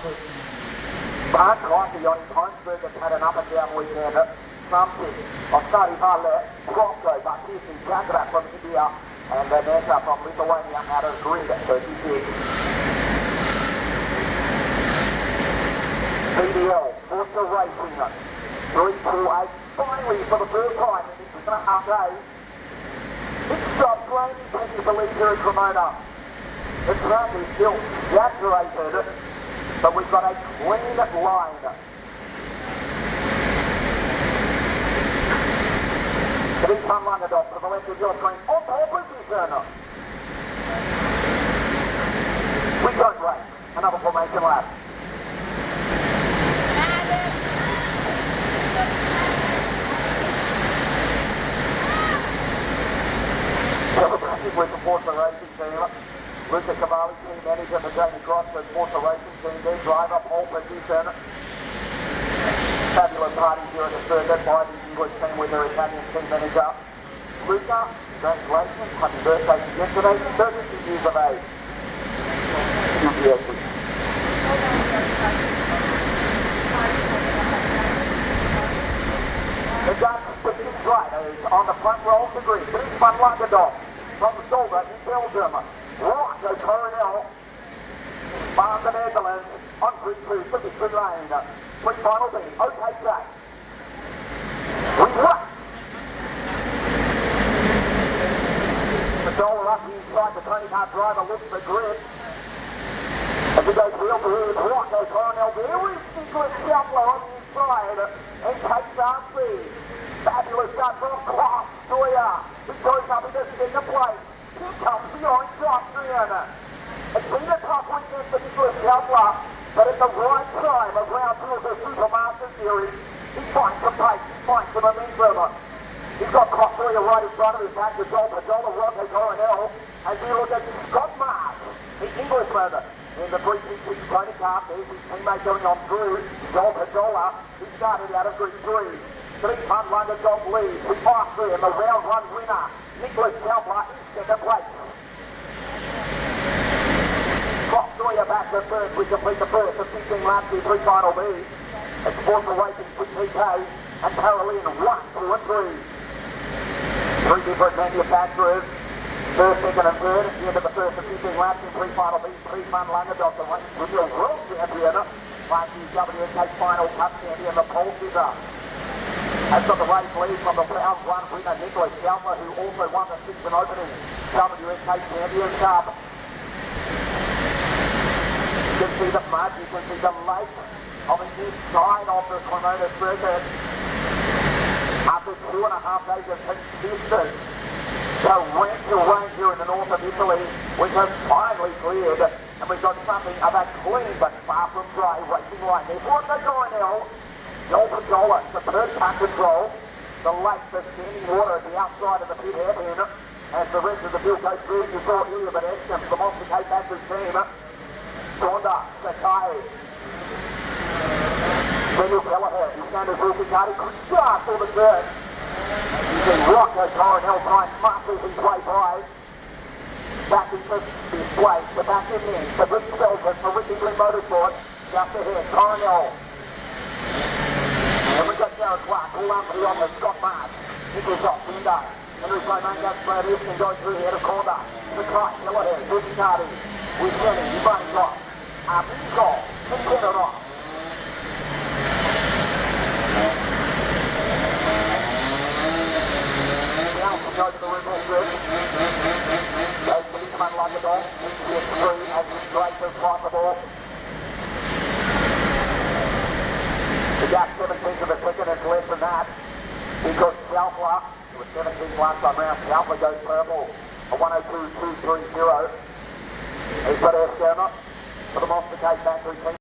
it. But Crikey on his home circuit had an up and down weekend. Something of Scotty Harley, Bronco, but Kirsten Jackada from India, and Nessa from Lithuania out of grid at 36. BDL, Forza Racing, 328, finally for the first time in this 6.5 days. It's stopped raining pennies a litre at Cremona. The track is still saturated, but we've got a clean line. The big fun line off to the left of your screen, on pole position. We don't race, another formation lap. With the Forza Racing team, Luca Cavalli, team manager for Jamie Cross, the Forza Racing team, their driver, pole position. Fabulous party here at the circuit by the English team with their Italian team manager. Luca, congratulations, happy birthday to yesterday, 32 years of age. The Dutch Pacific riders on the front row of the grid, Dries van Langendorf. From Zolder in Belgium, Rocco Coronel, from the Netherlands, on grid 2, 53 lane, pre-final B, okay track. We won! The Dollar up inside, the Tony Car driver looks the grid. As he goes wheel to wheel, Rocco Coronel, there is Nicholas Schaffler on the inside, and takes RC. Fabulous start from Klaus Sawyer. He goes up in the second place. Here comes the orange Austrian. It's been a tough weekend for Nicholas Schaffler, but at the right time of round 2 of the Supermaster Series, he finds some pace, he finds some momentum. He's got Klaus Sawyer right in front of him, back to Joel Pajola, Rocco Coronel, and you look at Scott Marsh, the Englishman, in the 366 Tony Car. There's his teammate going on through, Joel Pajola. He started out of group 3. 3-ton London Dog leads with Austria and the round 1 winner, Nicholas Schaffler in second place. Scott Sawyer back to third. We complete the first of 15 laps in pre-final B. It's Forza Racing with TK and Caroline 1, 2 and 3. 3 different manufacturers, first, second and third at the end of the first of 15 laps in pre-final B. 3-ton London Dog, the Junior World Champion, like the WSK Final Cup Champion, the pole sitter. Has got the race lead from the round 1 winner, Nicholas Schaffler, who also won the 6th and opening WSK Champions Cup. You can see the mud, you can see the lake on the inside of the Cremona Circuit. After 2.5 days of consistent torrential rain here in the north of Italy, which has finally cleared, and we've got something of a clean but far from dry racing line. There's Rocco Coronel. Joel Pajola, superb car control. The lake, the standing water at the outside of the pit hairpin. As the rest of the field goes through, you saw here but Eskim's the Monster Cape Backers team. Sonda, Sakai. Daniel Kelleher, Sanders Rukikati, good start for the third. You see Rocco Coronel trying to muscle his way by. Back into this place, the back in there, the big Belgian for Ricky Glen Motorsport. Just ahead, Coronel. And we've got Jared Clark all up to the office, Scott Marsh, Nicholas Oxfinder, Henry Slomangas, Brad Easton goes through the head of corner, the Christ, Kelleher, Rukikati, with Jenny, you running off, Nicole, and get it off. Now we go to the Red Bull grid, goes to this one like a dog, into the 3 as straight as possible. The gap 17th of a second is less than that because Schaffler, it was 17 last time round, Schaffler goes purple, a 102.230. He's got Eskimo for the Monster Cape Factory team.